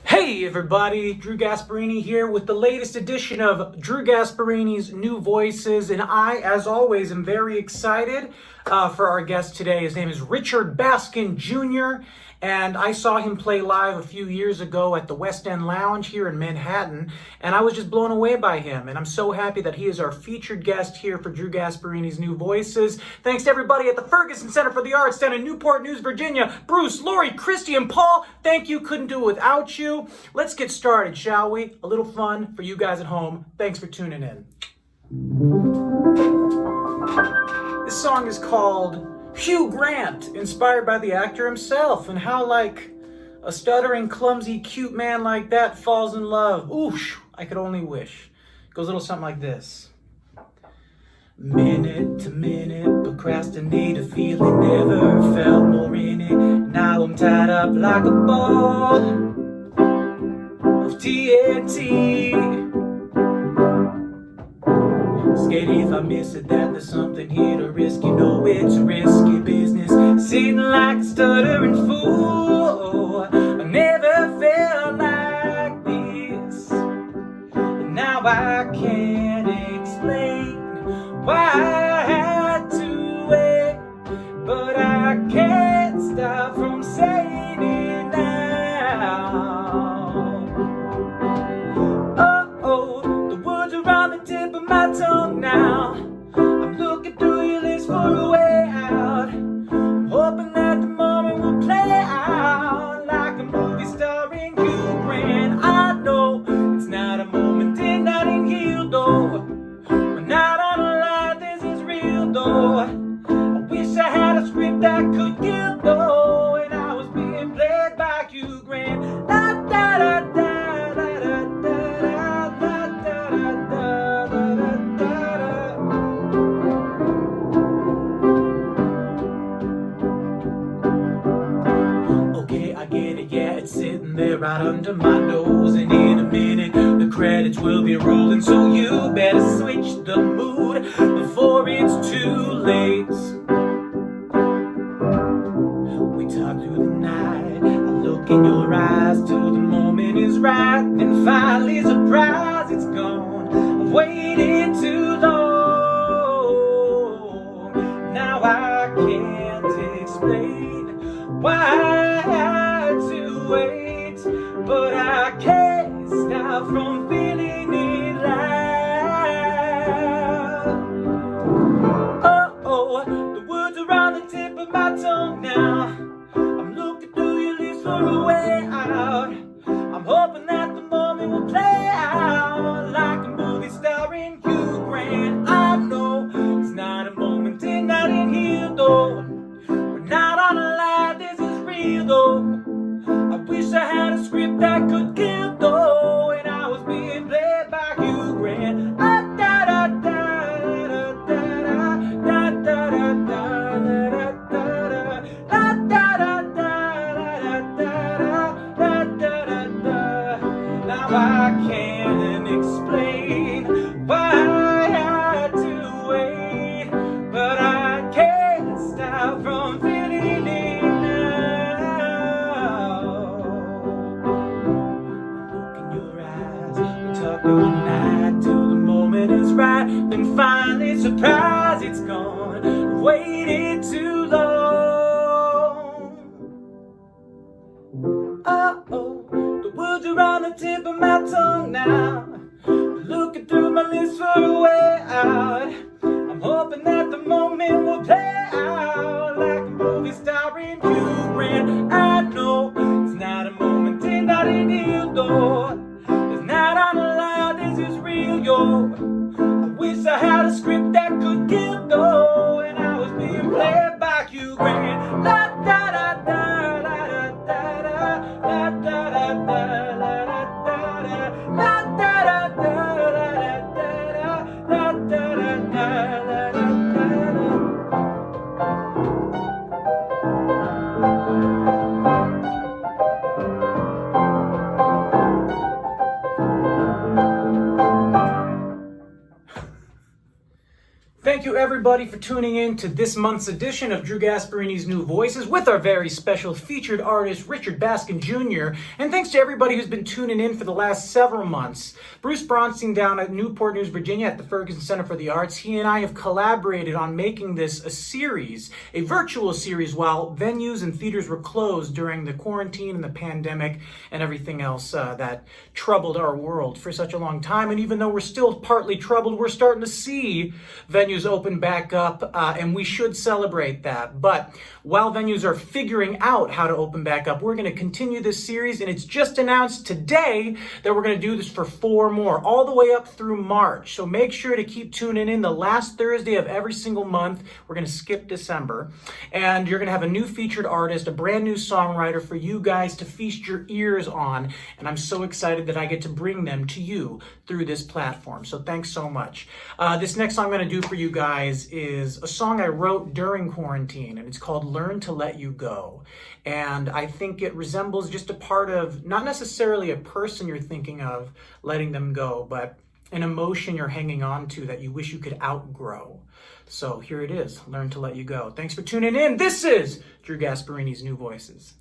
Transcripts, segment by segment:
Hey everybody, Drew Gasparini here with the latest edition of Drew Gasparini's New Voices, and I, as always, am very excited for our guest today. His name is Richard Baskin Jr., and I saw him play live a few years ago at the West End Lounge here in Manhattan, and I was just blown away by him, and I'm so happy that he is our featured guest here for Drew Gasparini's New Voices. Thanks to everybody at the Ferguson Center for the Arts down in Newport News, Virginia. Bruce, Lori, Christy, and Paul, thank you. Couldn't do it without you. Let's get started, shall we? A little fun for you guys at home. Thanks for tuning in. This song is called Hugh Grant, inspired by the actor himself, and how, like, a stuttering, clumsy, cute man like that falls in love. Oosh, I could only wish. It goes a little something like this. Minute to minute, procrastinate a feeling never felt more in it. Now I'm tied up like a ball of TNT. Scared if I miss it that there's something here to risk. You know it's risky business, sitting like a stuttering fool. I never felt like this, and now I can't explain why I had to wait, but I can't stop from saying it now. Oh, the words are on the tip of my tongue now. I'm looking through your list for a way out. I'm hoping that the moment will play out like a movie starring Hugh Grant. I know it's not a moment in Notting Hill, though. We're not on a line, this is real, though. I wish I had a script I could kill, though, and I was being played by Hugh Grant. Da da da da. Sitting there right under my nose, and in a minute the credits will be rolling, so you better switch the mood before it's too late. We talk through the night, I look in your eyes till the moment is right, and finally surprise, it's gone. I've waited too long. Now I can't explain why I had to wait, but I can't stop from feeling it loud. Oh, the words are on the tip of my tongue now. I'm looking through your list for a way out. I'm hoping that the moment will play out like a movie starring Hugh Grant. I know it's not a moment in Notting Hill, though. We're not on a line, this is real, though. I wish I had a script I could kill, though, and I was being played by Hugh Grant. Da da da da da da da da da da. Now I can't explain why I had to wait, but I can't stop from feeling it now. Look in your eyes, we talk through the night till the moment is right, then finally surprise, it's gone. I've waited too long. Oh, the words are on the tip of my tongue now. Looking through my list for a way out. I'm hoping that the moment will play out like a movie starring Hugh Grant. I know it's not a moment in Notting Hill, though. It's not on a line, this is real, yo. I wish I had a script that could kill, though, and I was being played by Hugh Grant. La da da da da da da da da da da da da da da da da da da da. Thank you everybody for tuning in to this month's edition of Drew Gasparini's New Voices with our very special featured artist, Richard Baskin Jr. And thanks to everybody who's been tuning in for the last several months. Bruce Bronstein down at Newport News, Virginia at the Ferguson Center for the Arts, he and I have collaborated on making this a series, a virtual series, while venues and theaters were closed during the quarantine and the pandemic and everything else that troubled our world for such a long time. And even though we're still partly troubled, we're starting to see venues open back up, and we should celebrate that. But while venues are figuring out how to open back up, we're going to continue this series, and it's just announced today that we're going to do this for 4 more, all the way up through March. So make sure to keep tuning in the last Thursday of every single month. We're going to skip December, and you're going to have a new featured artist, a brand new songwriter for you guys to feast your ears on, and I'm so excited that I get to bring them to you through this platform. So thanks so much. This next song I'm going to do for you guys is a song I wrote during quarantine, and it's called Learn to Let You Go. And I think it resembles just a part of, not necessarily a person you're thinking of letting them go, but an emotion you're hanging on to that you wish you could outgrow. So here it is, Learn to Let You Go. Thanks for tuning in. This is Drew Gasparini's New Voices.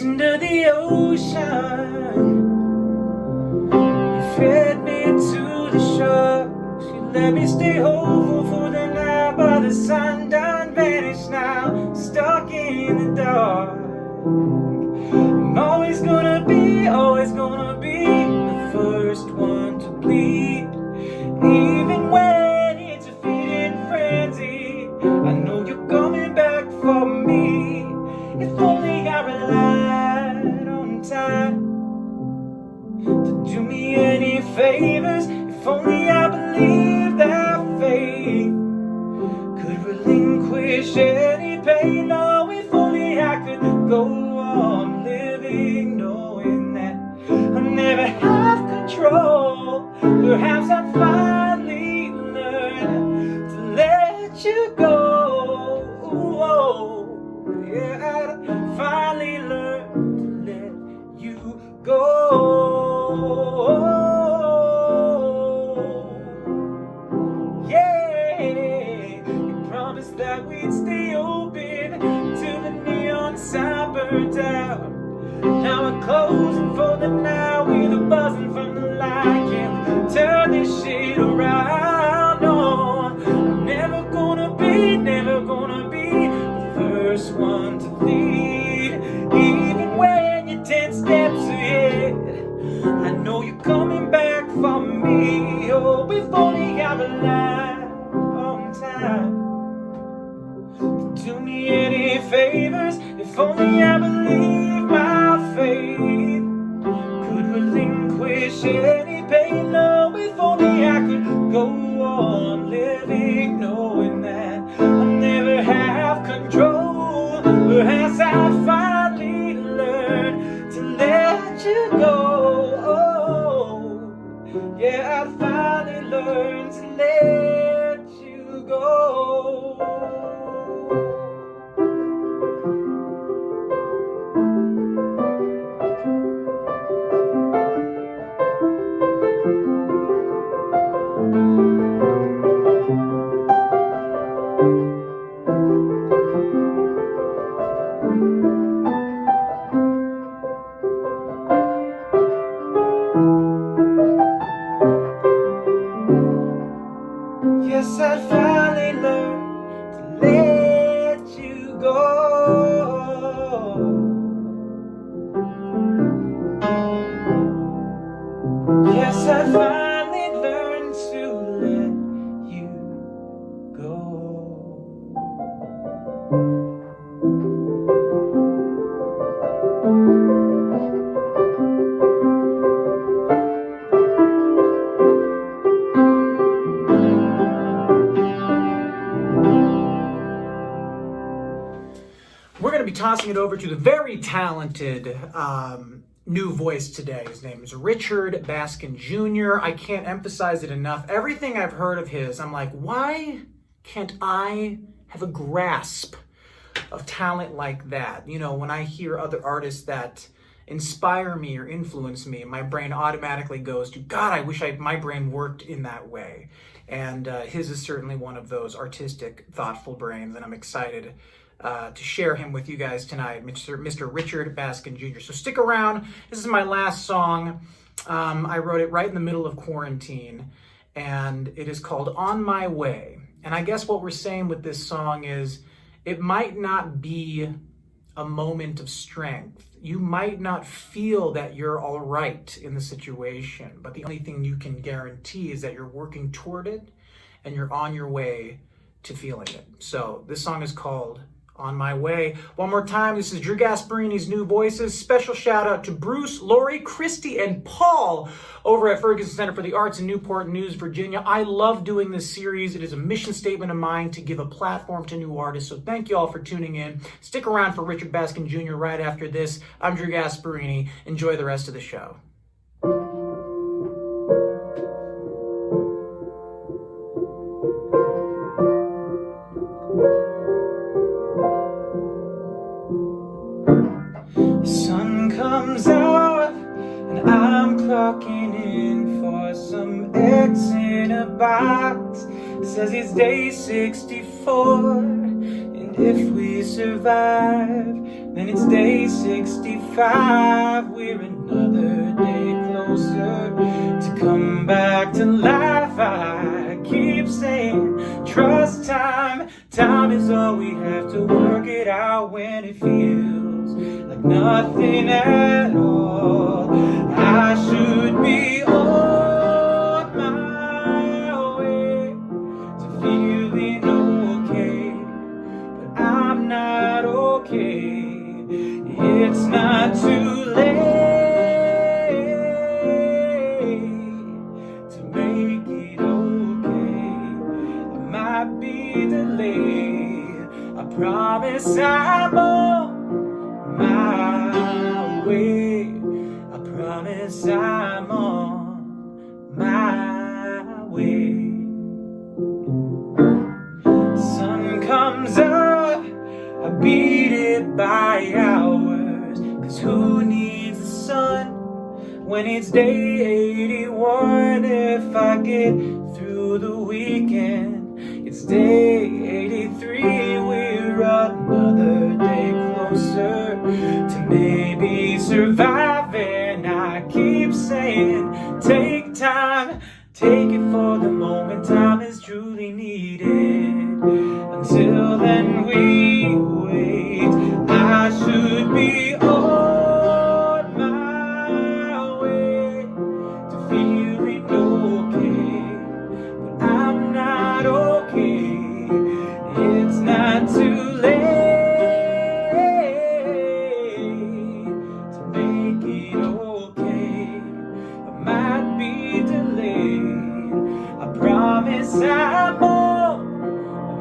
Into the ocean, you fed me to the sharks, you let me stay hopeful for the night, but the sun done vanished now, stuck in the dark. I'm always gonna be the first one to bleed, even when it's a fading frenzy. I know you're coming back for me. If only I relied on time to do me any favors. If only I believed that faith could relinquish any pain. Oh, if only I could go on living knowing that I never have control. Perhaps I'd finally learn to let you go. Yeah, I'd finally learn to let you go. Yeah, you promised that we'd stay open till the neon sign burned out. Now we're closing for the night with a buzzing from the light. Can we turn this shit around? No, I'm never gonna be the first one to lead, even when you're 10 steps ahead. I know you're coming back for me. Oh, if only I relied on time to do me any favors. If only I believe my faith could relinquish any pain. No, if only I could go on living knowing that I never have control. Perhaps I'd finally learn to let you go. Oh, yeah, I'd finally learn to let you go. We're going to be tossing it over to the very talented new voice today. His name is Richard Baskin Jr. I can't emphasize it enough. Everything I've heard of his, I'm like, why can't I have a grasp of talent like that? You know, when I hear other artists that inspire me or influence me, my brain automatically goes to, God, I wish my brain worked in that way. And his is certainly one of those artistic, thoughtful brains, and I'm excited to share him with you guys tonight, Mr. Richard Baskin Jr. So stick around. This is my last song. I wrote it right in the middle of quarantine, and it is called On My Way. And I guess what we're saying with this song is it might not be a moment of strength. You might not feel that you're all right in the situation, but the only thing you can guarantee is that you're working toward it and you're on your way to feeling it. So this song is called On My Way. One more time, this is Drew Gasparini's New Voices. Special shout out to Bruce, Lori, Christy, and Paul over at Ferguson Center for the Arts in Newport News, Virginia. I love doing this series. It is a mission statement of mine to give a platform to new artists. So thank you all for tuning in. Stick around for Richard Baskin Jr. right after this. I'm Drew Gasparini. Enjoy the rest of the show. Sun comes out and I'm clocking in for some eggs in a box. Says it's day 64, and if we survive, then it's day 65. We're another day closer to come back to life. I keep saying, trust time. Time is all we have to work it out when it feels like nothing at all. I should be on my way to feeling okay, but I'm not okay. It's not too late to make it okay. I might be delayed. I promise I'm on my way. I promise I'm on my way. Sun comes up, I beat it by hours, 'cause who needs the sun when it's day 81? If I get through the weekend, it's day 83. We're another day closer to maybe surviving. I keep saying, take time, take it for the moment. Time is truly needed. Until then we wait. I should be on my way to feeling okay, but I'm not okay. It's not too late to make it okay. I might be delayed. I promise I'm on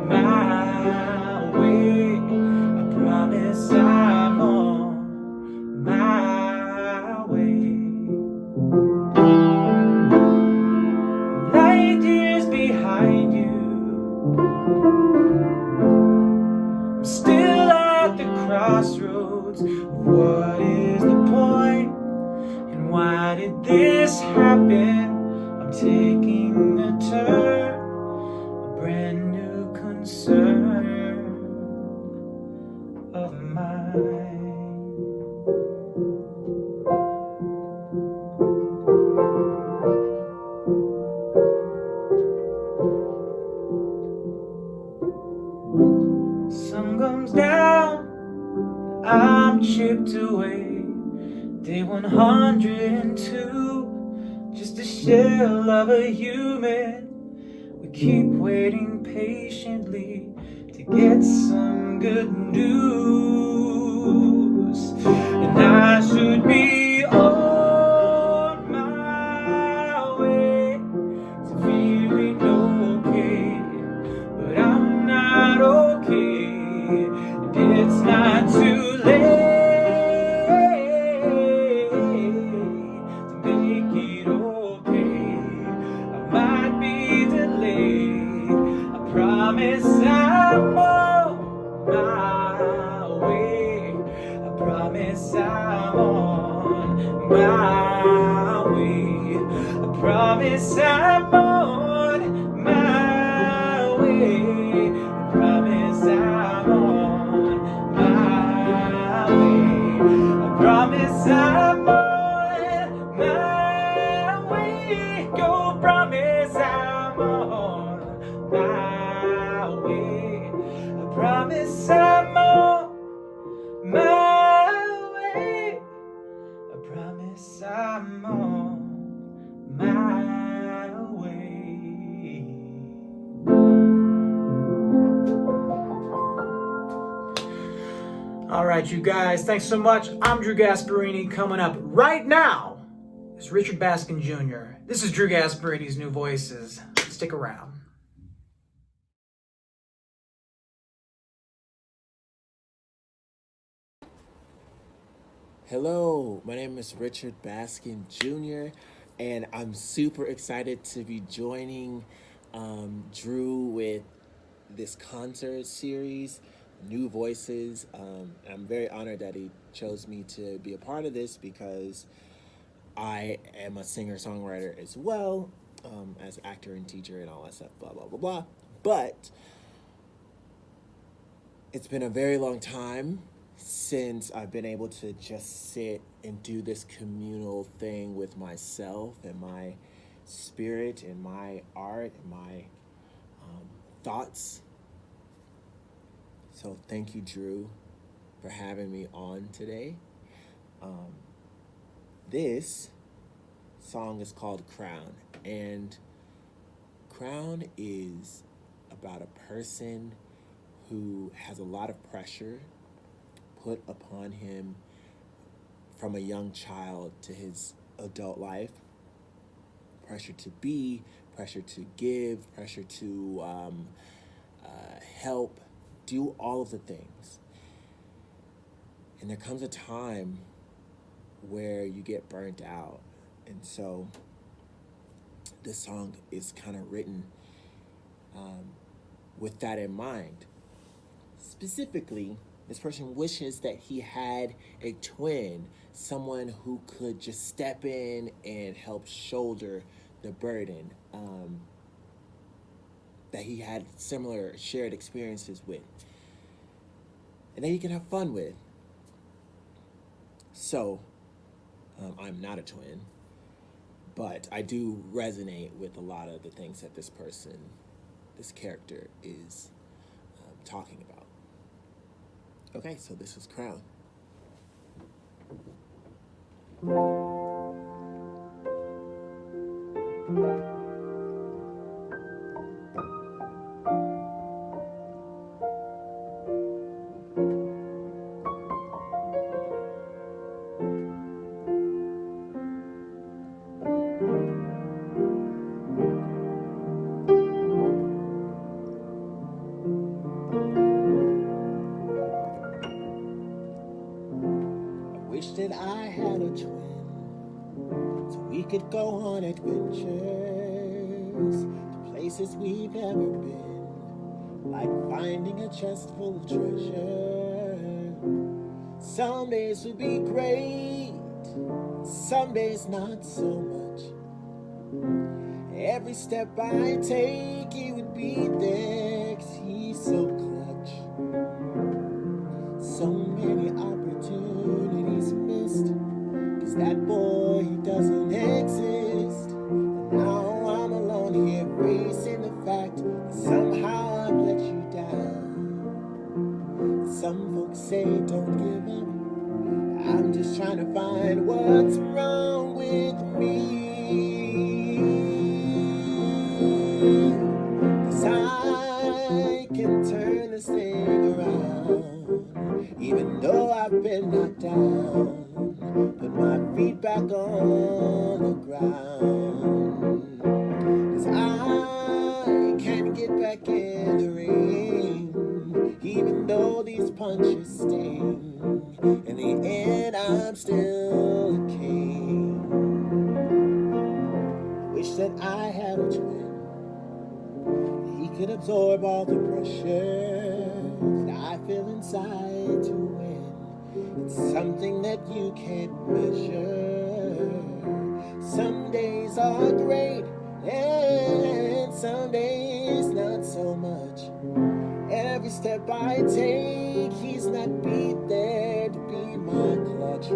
my way. I promise I'm on my way. Light years behind you, I'm still at the crossroads. What is the point? And why did this happen? I'm taking a turn, a brand new concern of mine. Sun comes down, I'm chipped away. Day 102, just a shell of a human. We keep waiting patiently to get some good news. And I my way. I promise I'm on my way. I promise I'm on my way. I promise I'm on my way. Go promise I'm on my way. I promise I'm on my way. I promise I'm on my way. All right, you guys, thanks so much. I'm Drew Gasparini. Coming up right now is Richard Baskin Jr. This is Drew Gasparini's New Voices. Stick around. Hello, my name is Richard Baskin Jr., and I'm super excited to be joining Drew with this concert series, New Voices. I'm very honored that he chose me to be a part of this because I am a singer-songwriter as well, as actor and teacher and all that stuff, blah, blah, blah, blah. But it's been a very long time since I've been able to just sit and do this communal thing with myself and my spirit and my art and my thoughts. So thank you, Drew, for having me on today. This song is called Crown, and Crown is about a person who has a lot of pressure put upon him from a young child to his adult life. Pressure to be, pressure to give, pressure to help, do all of the things. And there comes a time where you get burnt out. And so this song is kind of written with that in mind. Specifically, this person wishes that he had a twin, someone who could just step in and help shoulder the burden, that he had similar shared experiences with, and that he can have fun with. So, I'm not a twin, but I do resonate with a lot of the things that this character is talking about. Okay, so this is Crown. Wish that I had a twin, so we could go on adventures to places we've never been, like finding a chest full of treasure. Some days would be great, some days not so much. Every step I take, he would be there, 'cause he's so clutch. So many opportunities missed, 'cause that boy, he doesn't exist. And now I'm alone here facing the fact that somehow I've let you down. Some folks say don't give up, I'm just trying to find what's wrong with me. 'Cause I can turn this thing around, even though I've been knocked down. Put my feet back on the ground, 'cause I can get back in the ring, even though these punches sting. In the end, I'm still a king. Wish that I had a twin, he could absorb all the pressure that I feel inside to win. It's something that you can't measure. are great, and some days not so much. Every step I take, he's not be there to be my clutch.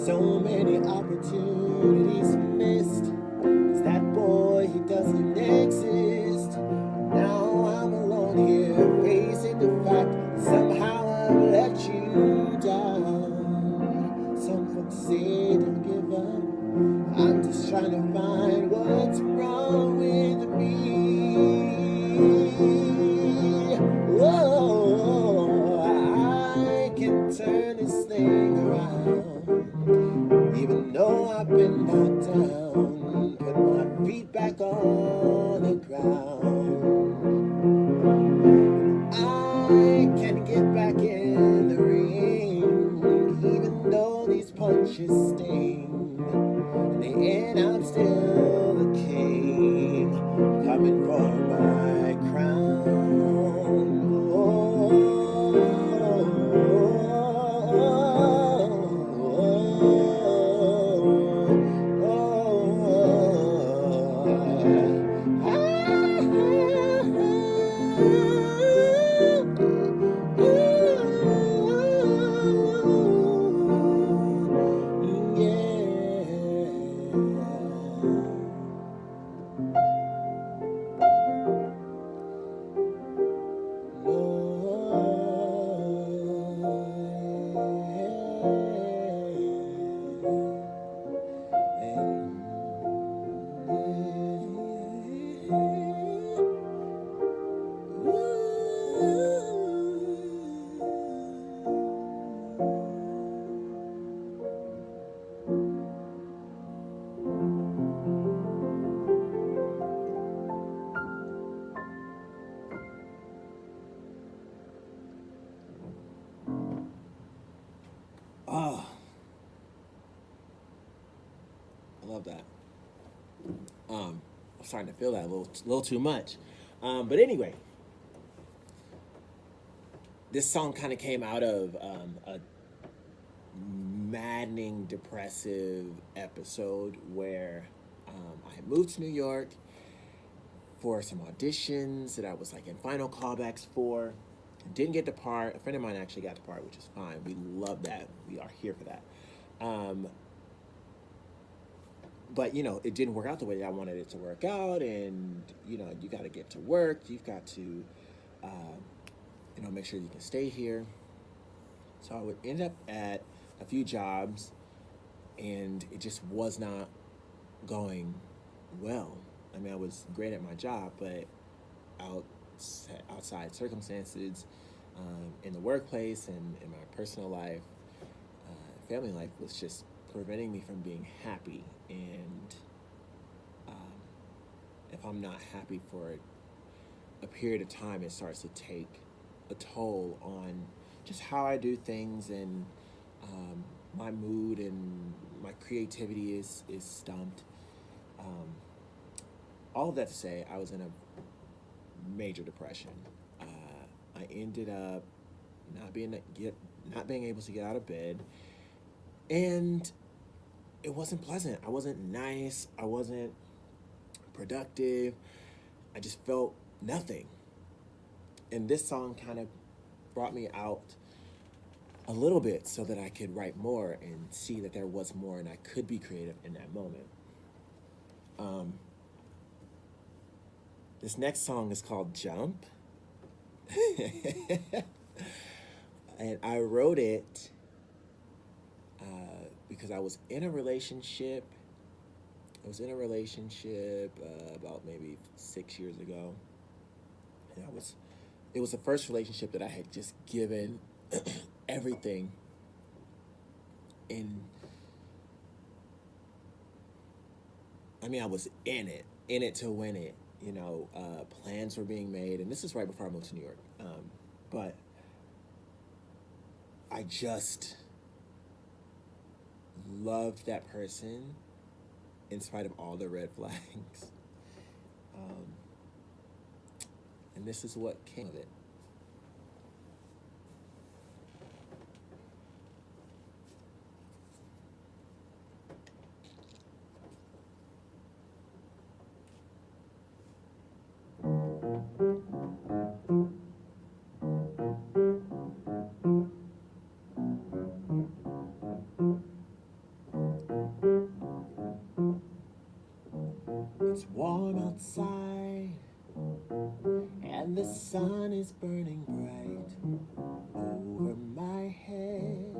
So many opportunities missed. It's that boy, he doesn't exist. Now I'm alone here, facing the fact that somehow I've let you down. Some folks say don't give up. I'm just trying to find what's wrong with me. Whoa, I can turn this thing around. Even though I've been knocked down, put my feet back on the ground. I can get back in the ring, even though these punches sting. In the end, I'm still the king, coming for my crown. Oh, I love that. I'm starting to feel that a little too much. But anyway, this song kind of came out of a maddening, depressive episode where I had moved to New York for some auditions that I was like in final callbacks for. Didn't get the part. A friend of mine actually got the part, which is fine. We love that. We are here for that. But, you know, it didn't work out the way that I wanted it to work out. And, you know, you got to get to work. You've got to, you know, make sure you can stay here. So I would end up at a few jobs, and it just was not going well. I mean, I was great at my job, but outside circumstances, in the workplace and in my personal life, family life was just preventing me from being happy. And if I'm not happy for a period of time, it starts to take a toll on just how I do things, and my mood and my creativity is stumped. All of that to say, I was in a major depression. I ended up not being able to get out of bed, and it wasn't pleasant. I wasn't nice. I wasn't productive. I just felt nothing. And this song kind of brought me out a little bit so that I could write more and see that there was more and I could be creative in that moment. This next song is called Jump. And I wrote it because I was in a relationship. About maybe 6 years ago. And it was the first relationship that I had just given everything. I mean, I was in it to win it. You know, plans were being made, and this is right before I moved to New York. But I just loved that person in spite of all the red flags. And this is what came of it. It's warm outside, and the sun is burning bright over my head.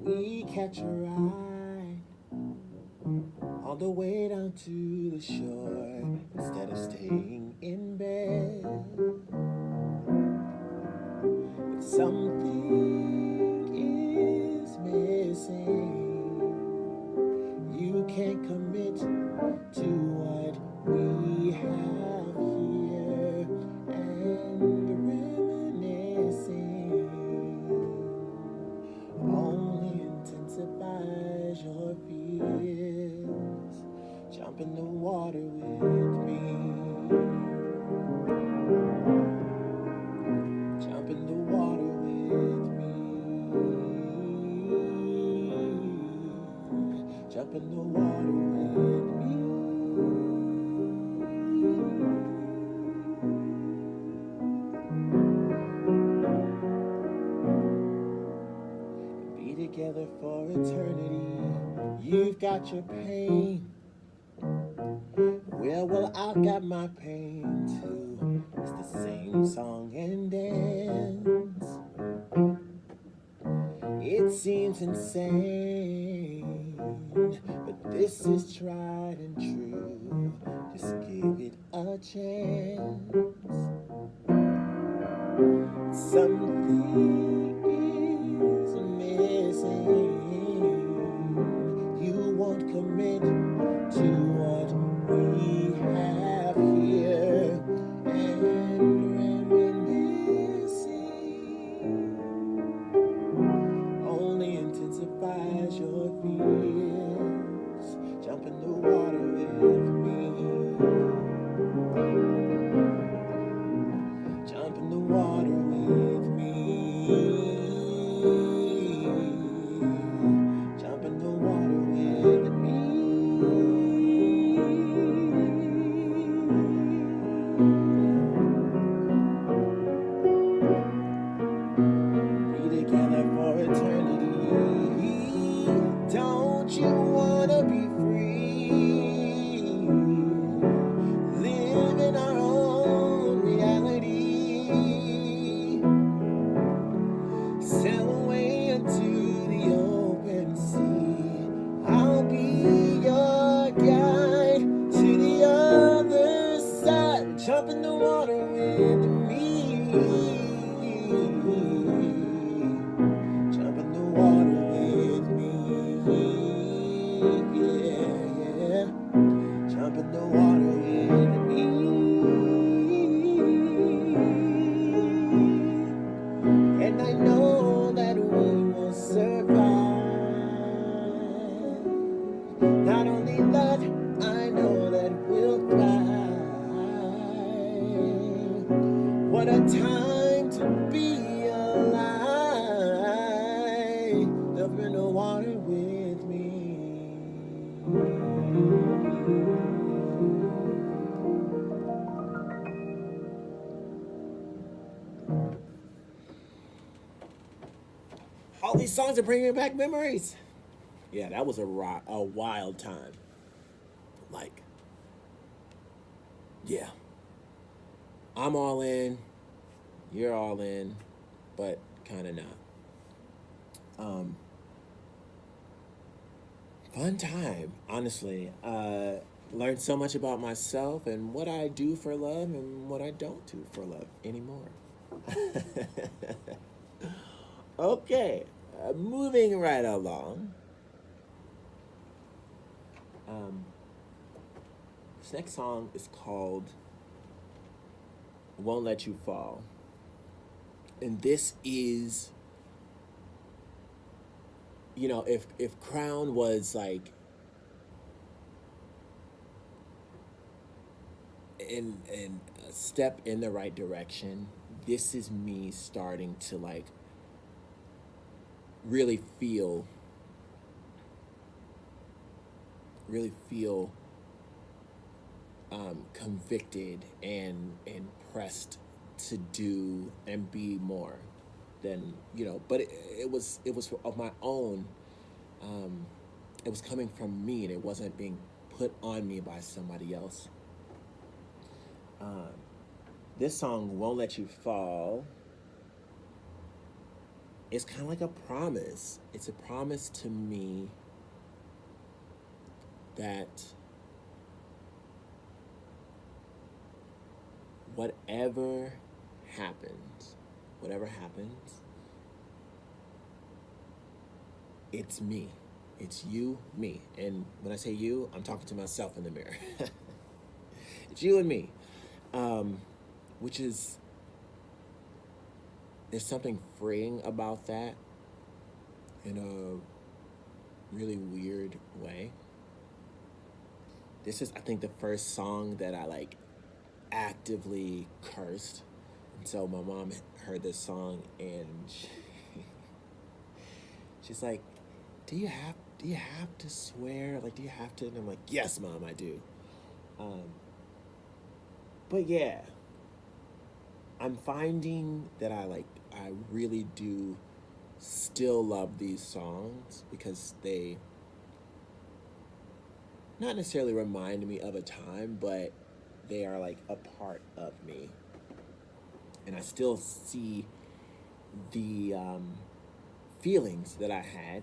We catch a ride on the way down to the shore instead of staying in bed. But something is missing. You can't commit to what we have here, and reminiscing only intensifies your fears. Jump in the water with me. Jump in the water with me. Jump in the water with me. Be together for eternity. You've got your pain. Well, I've got my pain too. It's the same song and dance. It seems insane, but this is tried and true. Just give it a chance. Something is missing. You won't commit to what we have here, and reminiscing only intensifies your fears. Jump in the water with me. Jump in the water with me. Jump in the water with me. Be together for eternity. Don't you wanna be free? Live in our own reality. Sail away into the open sea. I'll be your guide to the other side. Jump in the water with me. Jump in the water with me. Yeah. Jump in the water with me. And I know that we will survive. Not only that, I know that we'll thrive. What a time to be alive. Jump in the water with me. All these songs are bringing back memories. Yeah, that was a wild time. Like, yeah. I'm all in. You're all in. But kind of not. Fun time, honestly. Learned so much about myself and what I do for love and what I don't do for love anymore. Okay, moving right along. This next song is called Won't Let You Fall. And this is, you know, if Crown was like in a step in the right direction, this is me starting to like really feel convicted and pressed to do and be more than, but it was of my own. It was coming from me, and it wasn't being put on me by somebody else. This song, Won't Let You Fall, is kind of like a promise. It's a promise to me that whatever happens, it's me. It's you, me. And when I say you, I'm talking to myself in the mirror. It's you and me. Which is, there's something freeing about that in a really weird way. This is, I think, the first song that I actively cursed. And so my mom heard this song and she's like, do you have to swear? Do you have to? And I'm like, yes, Mom, I do. But yeah, I'm finding that I really do still love these songs because they not necessarily remind me of a time, but they are a part of me. And I still see the feelings that I had,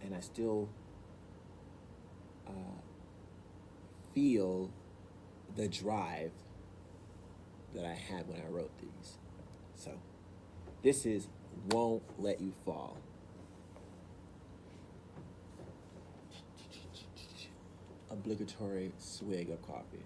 and I still feel the drive that I had when I wrote these. So this is Won't Let You Fall. Obligatory swig of coffee.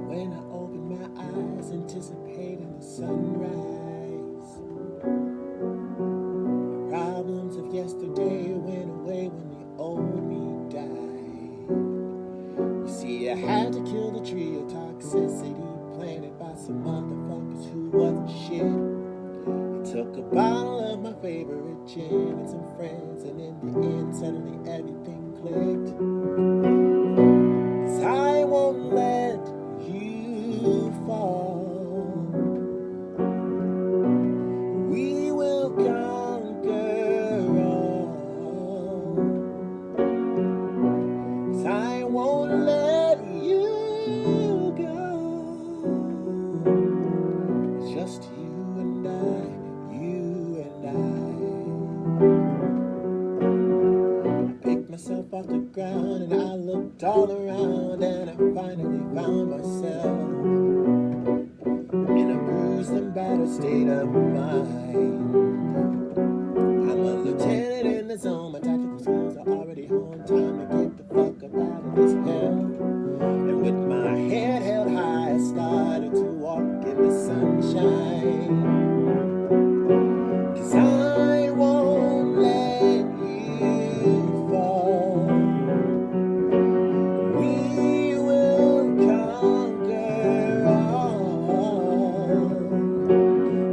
When I open my eyes, anticipating the sunrise, the problems of yesterday went away when the old me died. You see, I had to kill the tree of toxicity planted by some motherfuckers who wasn't shit. It took a bottle of my favorite gin and some friends, and in the end, suddenly everything clicked. 'Cause I won't let you fall. We will conquer all. 'Cause I won't let you go. It's just you and I, you and I. I picked myself off the ground and I looked all around, and I finally found myself in a bruised and battered state of mind. I'm a lieutenant in the zone, my tactical skills are already home. Time to get the fuck up out of this hell. And with my head held high, I started to walk in the sunshine. 'Cause I won't let you fall. We will conquer all.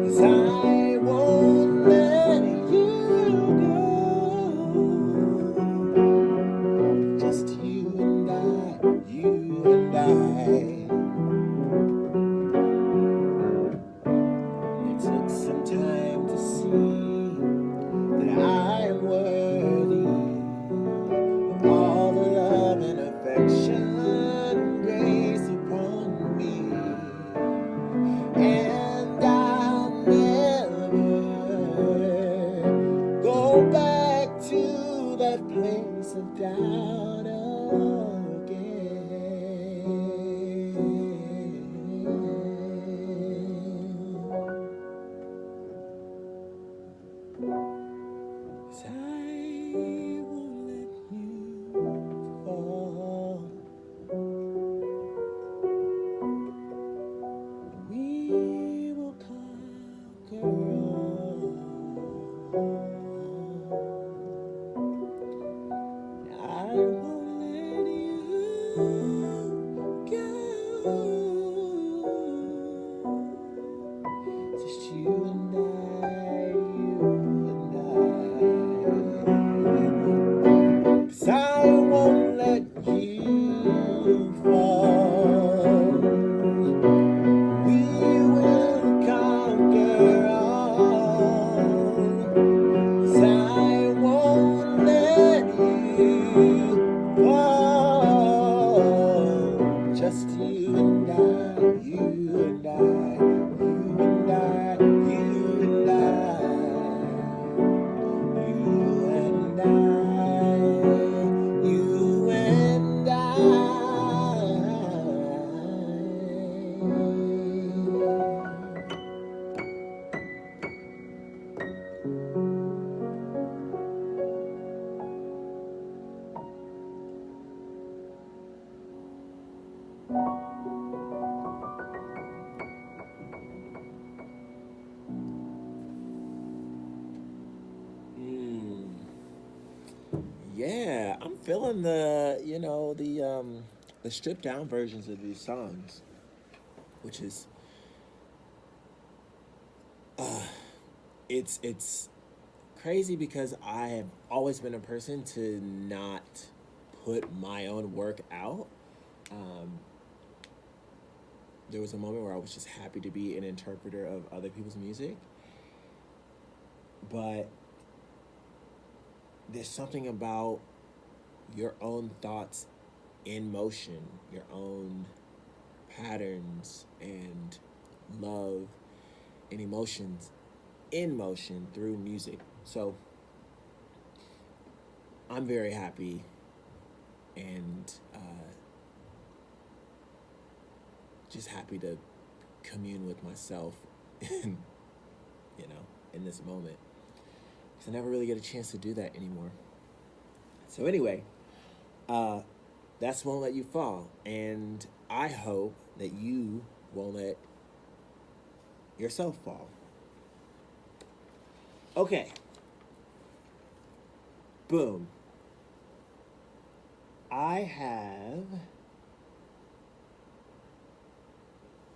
'Cause I won't let you go. Just you and I, you and I. It took some time to see that I am worthy of all the love and affection and grace upon me. And I'll never go back to that place of doubt again. 'Cause I won't let Yeah, I'm feeling the stripped down versions of these songs, which is it's crazy because I have always been a person to not put my own work out. Um, there was a moment where I was just happy to be an interpreter of other people's music, but there's something about your own thoughts in motion, your own patterns and love and emotions in motion through music. So I'm very happy and just happy to commune with myself in, in this moment. Because I never really get a chance to do that anymore. So anyway, that's Won't Let You Fall. And I hope that you won't let yourself fall. Okay. Boom. I have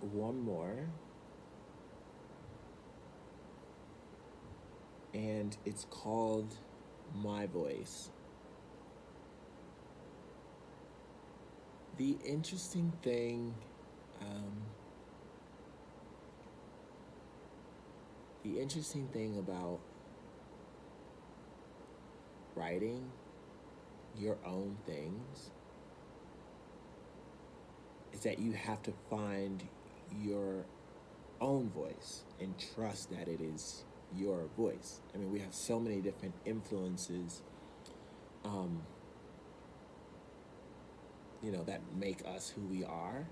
one more. And it's called My Voice. The interesting thing about writing your own things is that you have to find your own voice and trust that it is your voice. I mean, we have so many different influences, that make us who we are.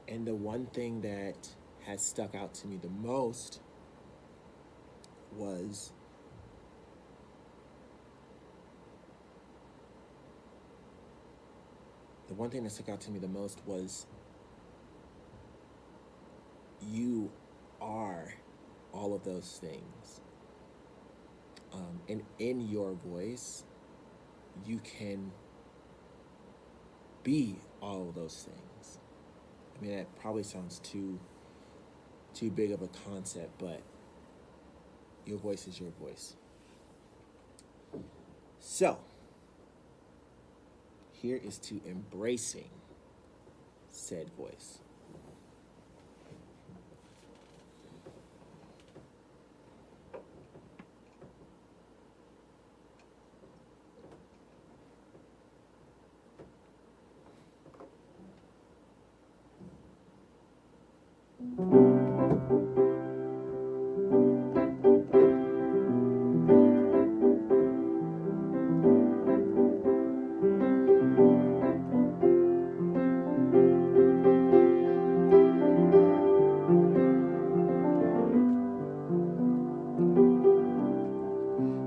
And the one thing that has stuck out to me the most was you are all of those things. And in your voice, you can be all of those things. I mean, that probably sounds too big of a concept, but your voice is your voice. So, here is to embracing said voice.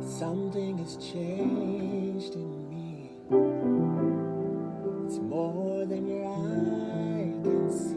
Something has changed in me. It's more than your eye can see.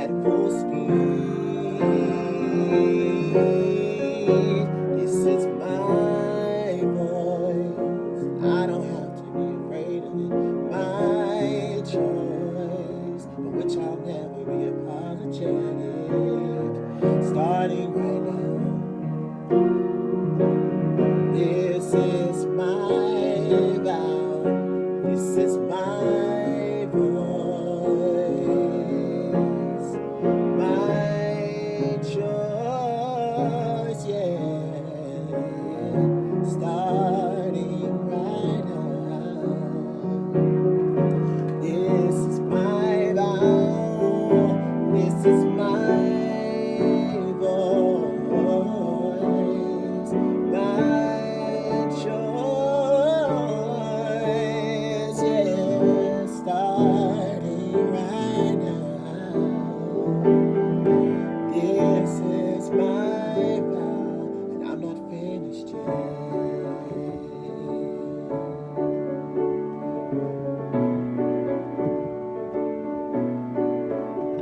at full speed. This is my voice. I don't have to be afraid of it. My choice, for which I'll never be apologetic. Starting right now. This is my vow. This is my voice. My choice, yeah. Starting right now. This is my vow. This is my voice. My choice, yeah. Starting right now. This is my vow, and I'm not finished yet.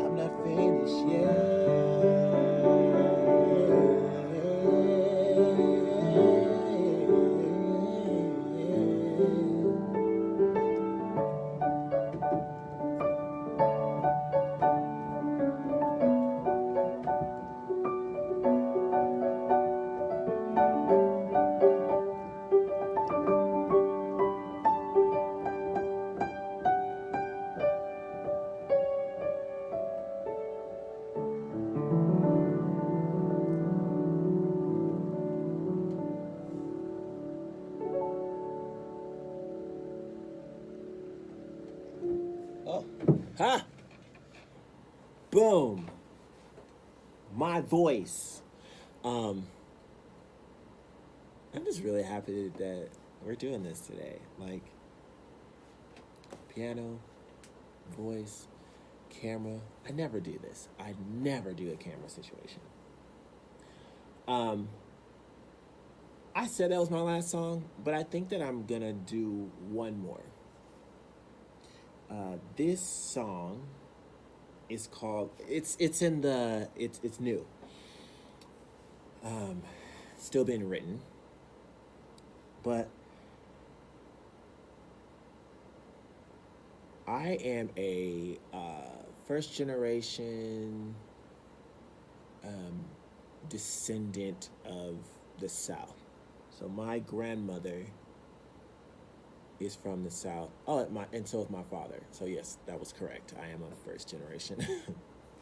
I'm not finished Oh, ha! Boom! My voice. I'm just really happy that we're doing this today. Like, piano, voice, camera. I never do this. I never do a camera situation. I said that was my last song, but I think that I'm gonna do one more. This song is called, it's new. Still being written, but I am a first generation descendant of the South. So my grandmother is from the South. Oh, and so is my father. So yes, that was correct. I am a first generation,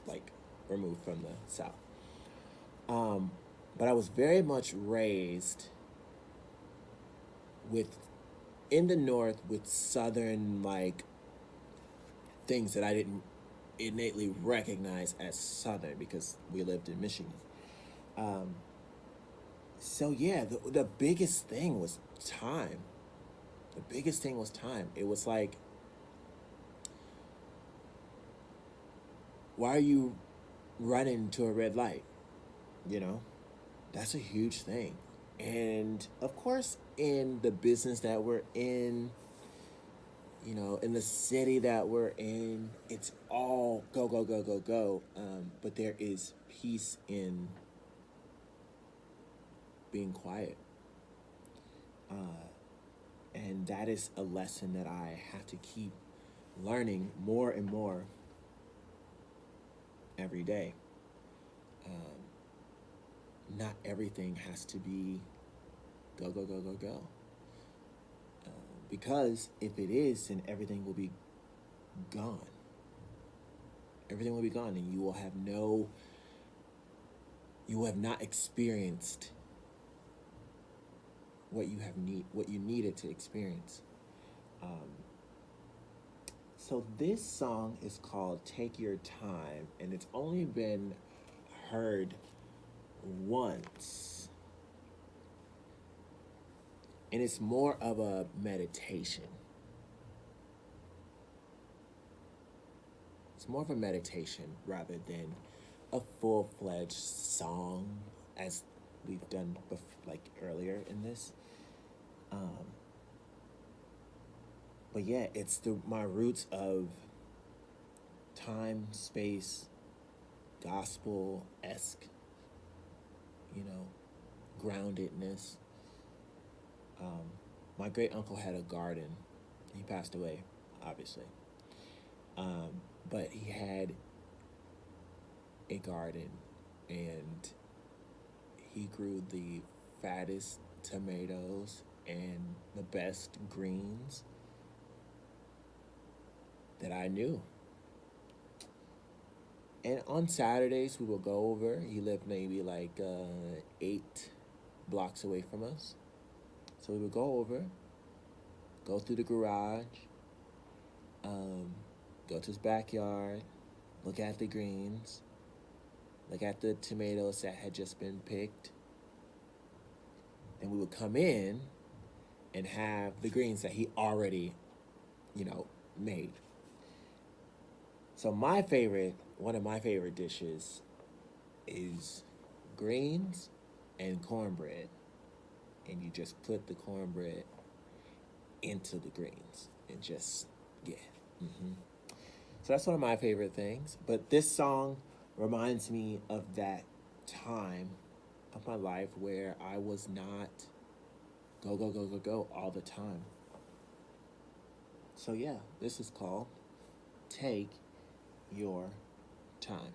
like removed from the South. But I was very much raised in the North with Southern like things that I didn't innately recognize as Southern because we lived in Michigan. So yeah, the biggest thing was time. The biggest thing was time. It was like, why are you running to a red light? You know, that's a huge thing. And of course, in the business that we're in, you know, in the city that we're in, it's all go, go, go, go, go. But there is peace in being quiet. And that is a lesson that I have to keep learning more and more every day. Not everything has to be go, go, go, go, go. Because if it is, then everything will be gone. Everything will be gone, and you will have not experienced what you needed to experience. So this song is called Take Your Time, and it's only been heard once. And it's more of a meditation. It's more of a meditation rather than a full-fledged song as we've done earlier in this. But yeah, it's my roots of time, space, gospel-esque, groundedness. My great uncle had a garden. He passed away, obviously. But he had a garden, and he grew the fattest tomatoes and the best greens that I knew. And on Saturdays, we would go over. He lived maybe like 8 blocks away from us. So we would go over, go through the garage, go to his backyard, look at the greens, look at the tomatoes that had just been picked. Then we would come in and have the greens that he already, made. So one of my favorite dishes is greens and cornbread. And you just put the cornbread into the greens and just, yeah. So that's one of my favorite things. But this song reminds me of that time of my life where I was not go all the time. So yeah, this is called Take Your Time.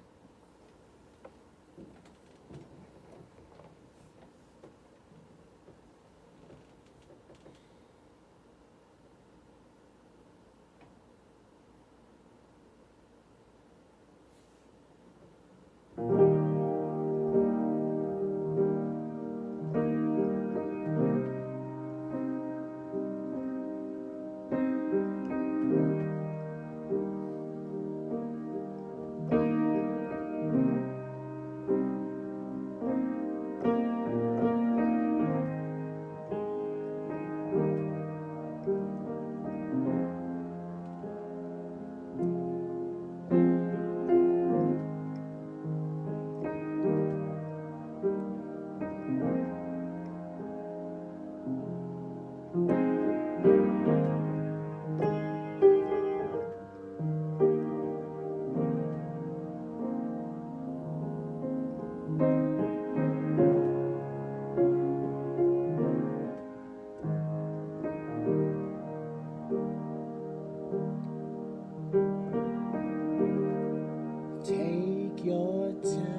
Take your time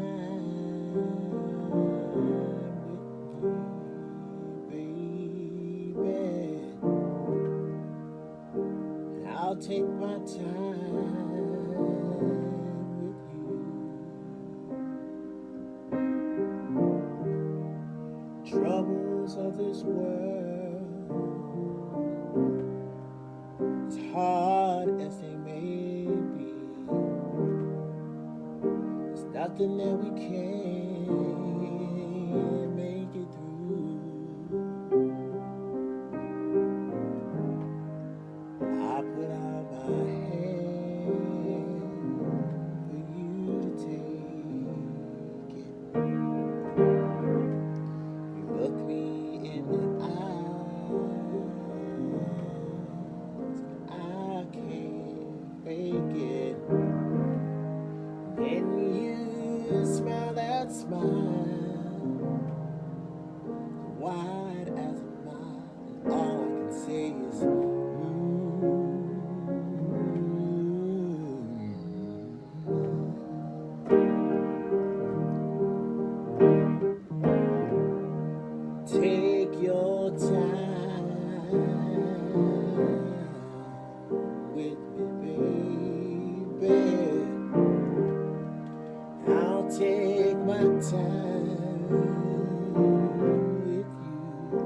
with me, baby. And I'll take my time with you. Troubles of this world, as hard as they may be, nothing that we can't make it through. I put out my hand for you to take it. You look me in the eyes, I can't fake it. And you smile that smile, wide as a mile, and all I can say is take your time with me, baby. I'll take my time with you.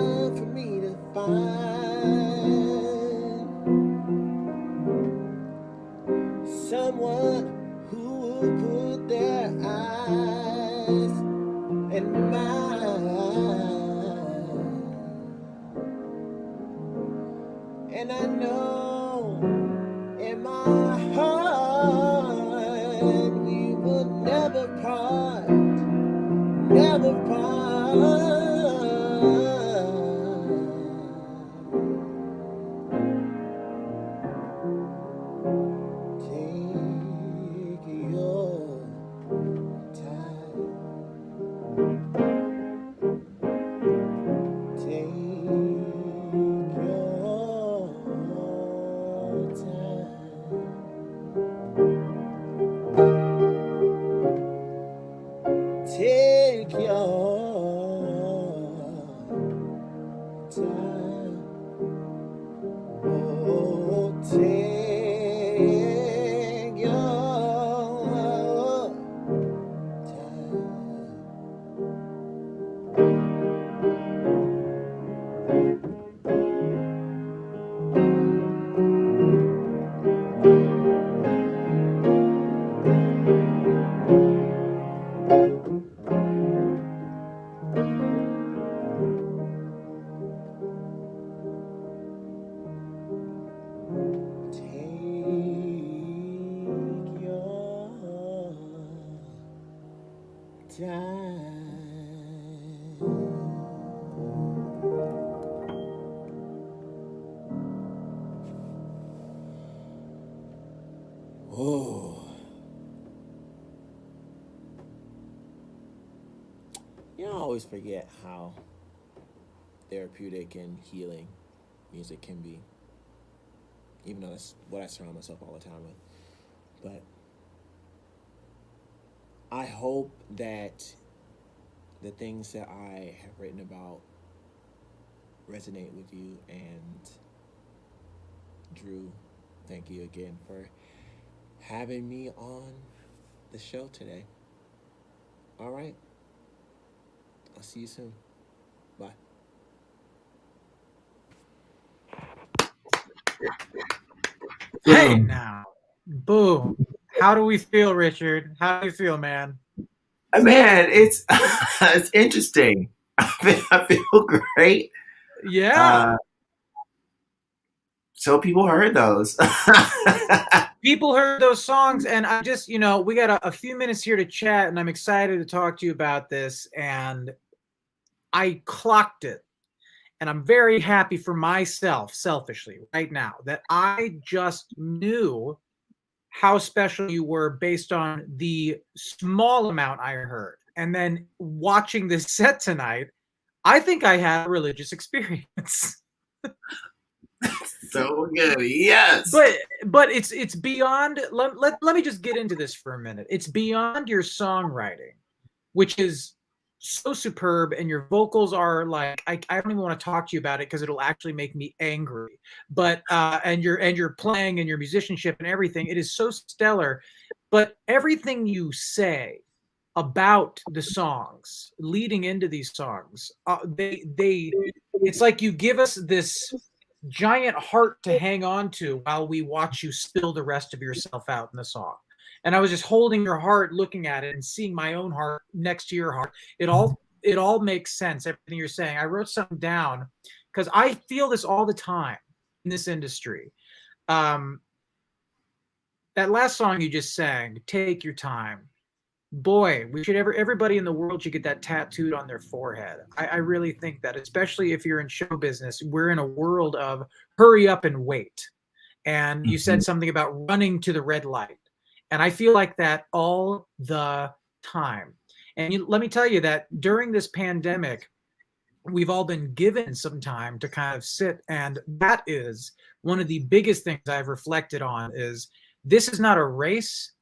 hard for me to find someone who will put their eyes in mine. And I know in my heart we will never part, never part. Take your time. Take your time. Take your time. Oh, take your time. Take your time. Oh. You know, I always forget how therapeutic and healing music can be. Even though that's what I surround myself all the time with. But I hope that the things that I have written about resonate with you. And Drew, thank you again for having me on the show today. All right. I'll see you soon. Bye. Hey now. Boom. How do we feel, Richard? How do you feel, man? Man, it's it's interesting. I feel great. Yeah. So people heard those. People heard those songs, and I just, we got a few minutes here to chat, and I'm excited to talk to you about this. And I clocked it. And I'm very happy for myself, selfishly, right now, that I just knew how special you were based on the small amount I heard. And then watching this set tonight, I think I had a religious experience. So good. Yes. But it's beyond, let me just get into this for a minute. It's beyond your songwriting, which is so superb, and your vocals are like, I don't even want to talk to you about it because it'll actually make me angry. But and your playing and your musicianship and everything, it is so stellar. But everything you say about the songs leading into these songs, it's like you give us this giant heart to hang on to while we watch you spill the rest of yourself out in the song. And I was just holding your heart, looking at it and seeing my own heart next to your heart. It all makes sense, everything you're saying. I wrote something down because I feel this all the time in this industry. That last song you just sang, Take Your Time. Boy, everybody in the world should get that tattooed on their forehead. I really think that, especially if you're in show business, we're in a world of hurry up and wait. And you said something about running to the red light. And I feel like that all the time. And let me tell you that during this pandemic, we've all been given some time to kind of sit. And that is one of the biggest things I've reflected on is this is not a race.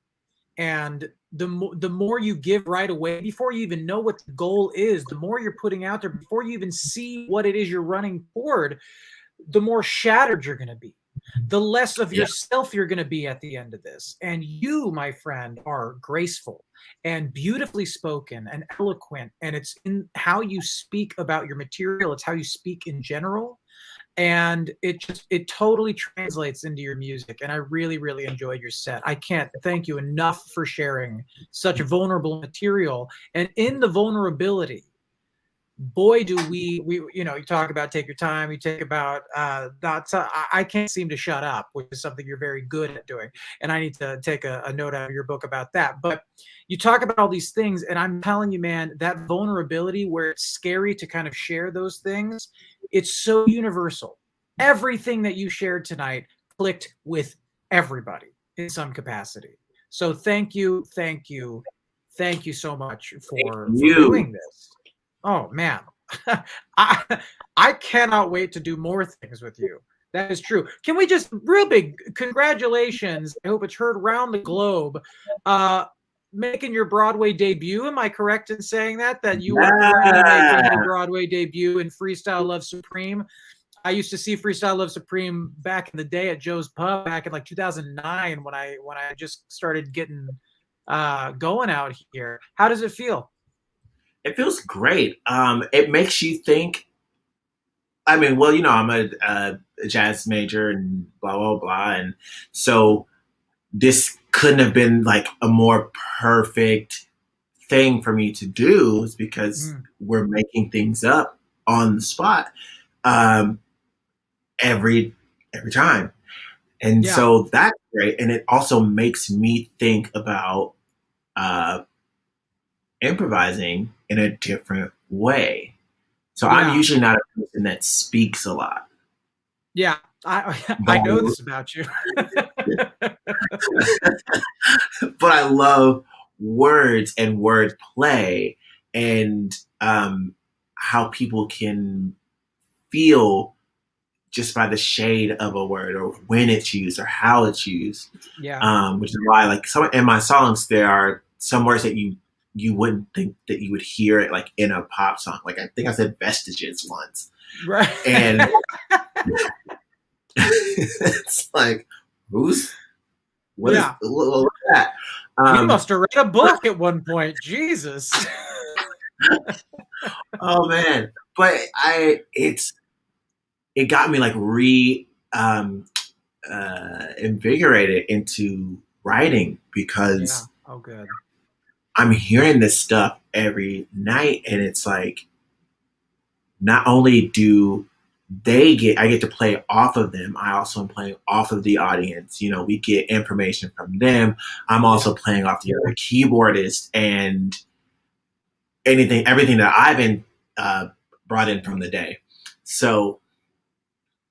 And the more you give right away, before you even know what the goal is, the more you're putting out there, before you even see what it is you're running toward, the more shattered you're going to be. the less of Yeah. yourself you're going to be at the end of this. And you, my friend, are graceful and beautifully spoken and eloquent. And it's in how you speak about your material, it's how you speak in general. And it totally translates into your music. And I really, really enjoyed your set. I can't thank you enough for sharing such vulnerable material. And in the vulnerability, boy, do we you know, you talk about take your time, you take about not so, I can't seem to shut up, which is something you're very good at doing, and I need to take a note out of your book about that. But you talk about all these things, and I'm telling you, man, that vulnerability where it's scary to kind of share those things, it's so universal. Everything that you shared tonight clicked with everybody in some capacity. So thank you so much for doing this. Oh man, I cannot wait to do more things with you. That is true. Can we just real big congratulations? I hope it's heard around the globe. Making your Broadway debut. Am I correct in saying that? That you are currently making your Broadway debut in Freestyle Love Supreme. I used to see Freestyle Love Supreme back in the day at Joe's Pub back in like 2009 when I just started getting going out here. How does it feel? It feels great. It makes you think. I mean, well, you know, I'm a jazz major and blah, blah, blah. And so this couldn't have been like a more perfect thing for me to do, is because we're making things up on the spot every time. And so that's great. And it also makes me think about improvising in a different way. So I'm usually not a person that speaks a lot. Yeah, I know this about you. But I love words and word play, and how people can feel just by the shade of a word, or when it's used, or how it's used. Yeah. Which is why, like, some in my songs, there are some words that you wouldn't think that you would hear it like in a pop song. Like I think I said vestiges once. Right. And it's like, what is that? You must have read a book at one point. Jesus. Oh man. But it got me like invigorated into writing, because oh good. I'm hearing this stuff every night, and it's like, not only do I get to play off of them, I also am playing off of the audience. You know, we get information from them. I'm also playing off the other keyboardist and everything that I've been brought in from the day. So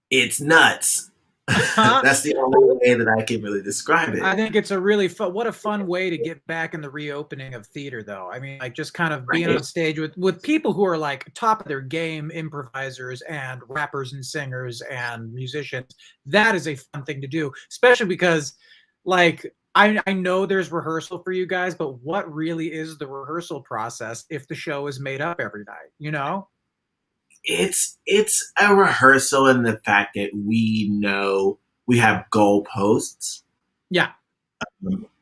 it's nuts. That's the only way that I can really describe it. I think it's a really what a fun way to get back in the reopening of theater, though. I mean, like, just kind of being on stage with people who are like top of their game, improvisers and rappers and singers and musicians. That is a fun thing to do, especially because, like, I know there's rehearsal for you guys, but what really is the rehearsal process if the show is made up every night, you know? It's a rehearsal in the fact that we know we have goalposts. Yeah.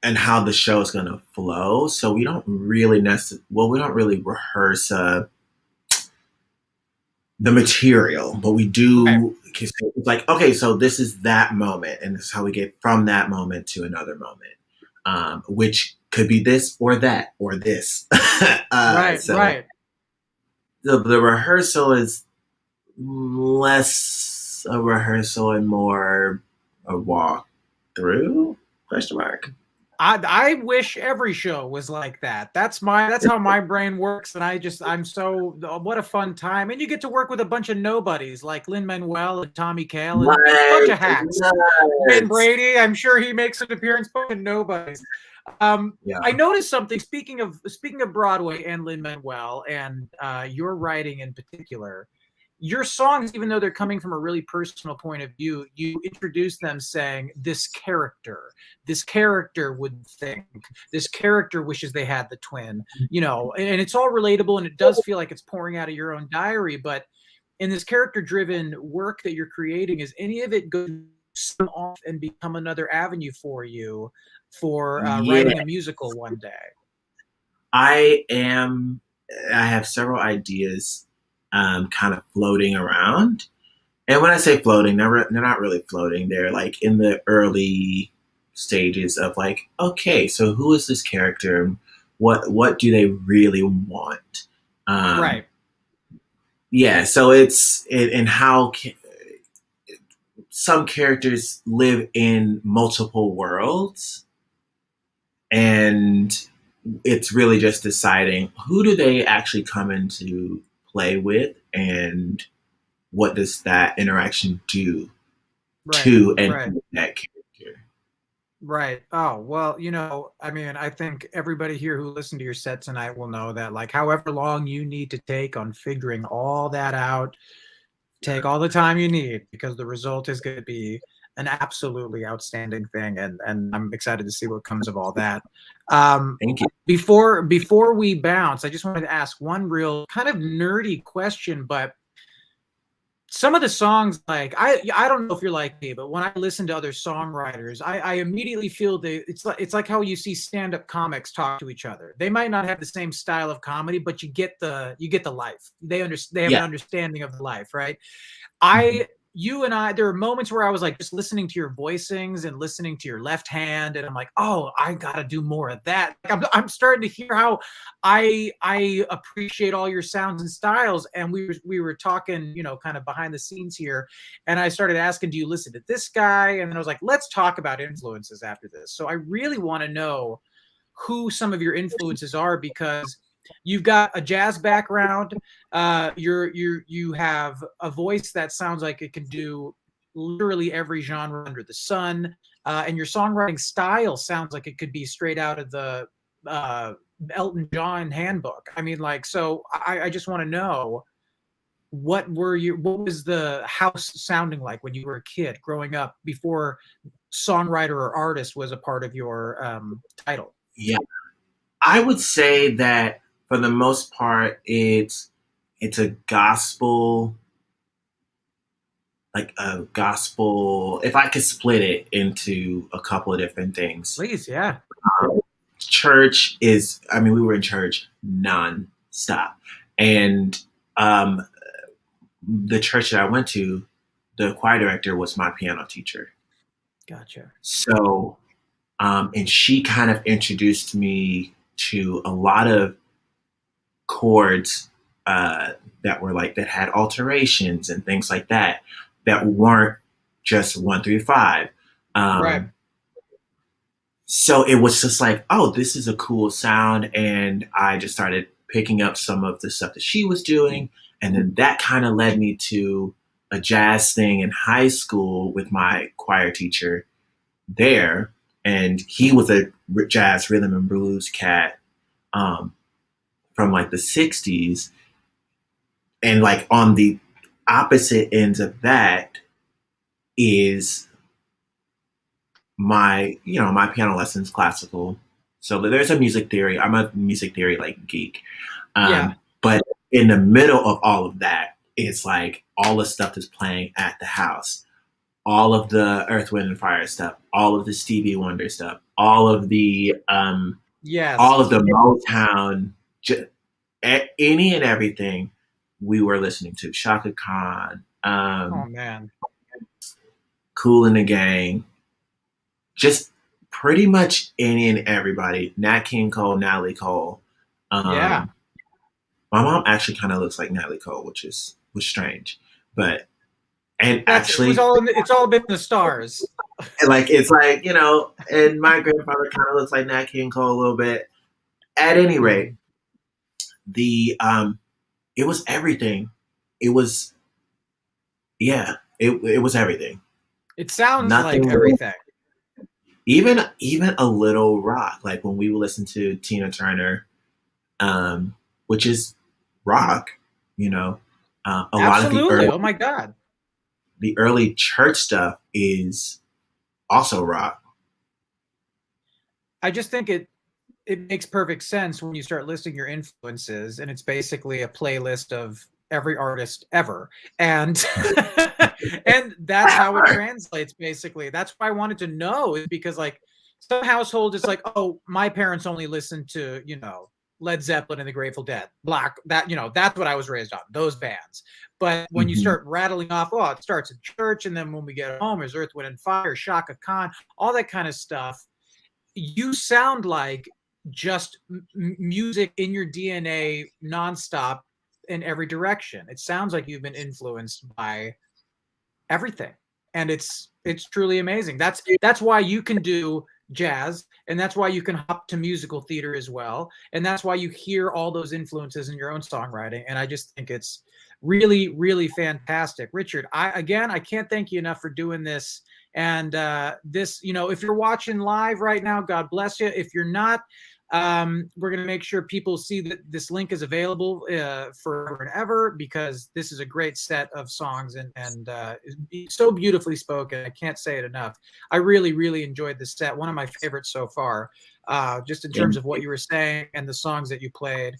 And how the show is going to flow. So we don't really rehearse the material, but we do. It's like, okay, so this is that moment, and this is how we get from that moment to another moment, which could be this or that or this. Right. The rehearsal is less a rehearsal and more a walk through? Question mark. I wish every show was like that. That's how my brain works, and what a fun time. And you get to work with a bunch of nobodies like Lin-Manuel and Tommy Kail and a bunch of hacks. Ben Brady, I'm sure he makes an appearance, but nobodies. I noticed something. Speaking of Broadway and Lin-Manuel and your writing in particular, your songs, even though they're coming from a really personal point of view, you introduce them saying, this character would think, this character wishes they had the twin, you know, and it's all relatable, and it does feel like it's pouring out of your own diary. But in this character driven work that you're creating, is any of it good spin off and become another avenue for you for Yeah, writing a musical one day? I am. I have several ideas, kind of floating around. And when I say floating, they're not really floating. They're like in the early stages of like, okay, so who is this character? What do they really want? Um, Right. yeah, so and how some characters live in multiple worlds, and it's really just deciding who do they actually come into play with, and what does that interaction do Right. to and Right. with that character. Right. Oh, well, I mean, I think everybody here who listened to your set tonight will know that, like, however long you need to take on figuring all that out, take all the time you need, because the result is going to be an absolutely outstanding thing. And I'm excited to see what comes of all that. Um, Thank you. before we bounce, I just wanted to ask one real kind of nerdy question, but some of the songs, like I don't know if you're like me, but when I listen to other songwriters, I immediately feel it's like how you see stand-up comics talk to each other. They might not have the same style of comedy, but you get the life. They have an Yeah. understanding of the life, right? Mhm. You and I, there were moments where I was like just listening to your voicings and listening to your left hand, and I'm like, oh, I gotta do more of that. Like, I'm starting to hear how I appreciate all your sounds and styles. And we were talking, kind of behind the scenes here, and I started asking, do you listen to this guy? And then I was like, let's talk about influences after this. So I really want to know who some of your influences are, because you've got a jazz background. You have a voice that sounds like it can do literally every genre under the sun, and your songwriting style sounds like it could be straight out of the uh, Elton John handbook. I mean, like, so I just want to know, what was the house sounding like when you were a kid growing up, before songwriter or artist was a part of your title? Yeah. I would say that for the most part, it's a gospel, like a gospel. If I could split it into a couple of different things, Please, yeah. church is. I mean, we were in church non-stop, and um, the church that I went to, the choir director was my piano teacher. Gotcha. So, and she kind of introduced me to a lot of chords, uh, that were like that had alterations and things like that, that weren't just 1 3 5. Right. Um, so it was just like, oh, this is a cool sound, and I just started picking up some of the stuff that she was doing, and then that kind of led me to a jazz thing in high school with my choir teacher there, and he was a jazz rhythm and blues cat, um, from like the '60s, and like on the opposite ends of that is my piano lessons classical. So there's a music theory. I'm a music theory like geek. Yeah. But in the middle of all of that, it's like all the stuff that's playing at the house, all of the Earth, Wind, and Fire stuff, all of the Stevie Wonder stuff, Yes. all of the Motown, any and everything we were listening to. Shaka Khan, Oh man. Cool and the Gang, just pretty much any and everybody. Nat King Cole, Natalie Cole. Yeah. Um, my mom actually kind of looks like Natalie Cole, was strange, but and actually, It's all been the stars. like it's like and my grandfather kind of looks like Nat King Cole a little bit. At any rate, the it was everything. It was it was everything. It sounds like Nothing, everything. even a little rock. Like when we would listen to Tina Turner, which is rock, you know. A lot of Absolutely. Oh my God. the early church stuff is also rock. I just think it makes perfect sense when you start listing your influences, and it's basically a playlist of every artist ever. And and that's how it translates, basically. That's why I wanted to know, is because like some households, it's like, oh, my parents only listened to, you know, Led Zeppelin and the Grateful Dead, Black, that, you know, that's what I was raised on, those bands. But when you start rattling off, oh, it starts in church, and then when we get home, there's Earth, Wind, and Fire, Shaka Khan, all that kind of stuff. You sound like just music in your DNA nonstop in every direction. It sounds like you've been influenced by everything, and it's truly amazing. That's why you can do jazz, and that's why you can hop to musical theater as well, and that's why you hear all those influences in your own songwriting. And I just think it's really, really fantastic. Richard, I can't thank you enough for doing this. And this, you know, if you're watching live right now, God bless you. If you're not, we're going to make sure people see that this link is available forever and ever, because this is a great set of songs, and so beautifully spoken. I can't say it enough. I really, really enjoyed this set. One of my favorites so far, just in terms of what you were saying and the songs that you played.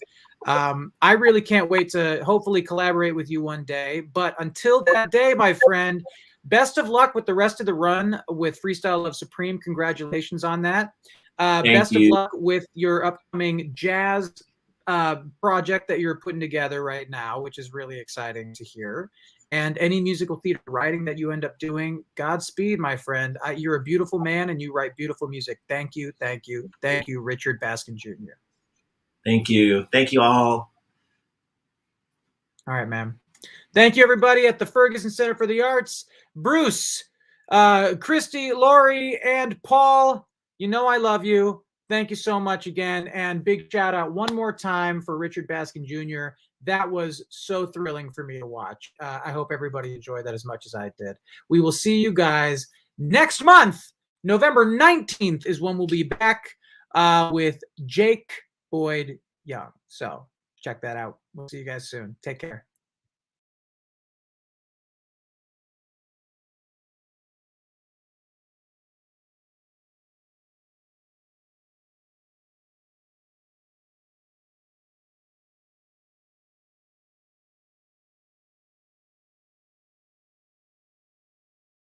I really can't wait to hopefully collaborate with you one day. But until that day, my friend, best of luck with the rest of the run with Freestyle Love Supreme. Congratulations on that. Best of luck with your upcoming jazz project that you're putting together right now, which is really exciting to hear. And any musical theater writing that you end up doing, Godspeed, my friend. You're a beautiful man, and you write beautiful music. Thank you, thank you, thank you, Richard Baskin Jr. Thank you. Thank you all. All right, man. Thank you, everybody at the Ferguson Center for the Arts. Bruce, Christy, Lori, and Paul, you know I love you. Thank you so much again. And big shout out one more time for Richard Baskin Jr. That was so thrilling for me to watch. I hope everybody enjoyed that as much as I did. We will see you guys next month. November 19th is when we'll be back with Jake Boyd Young. So check that out. We'll see you guys soon. Take care.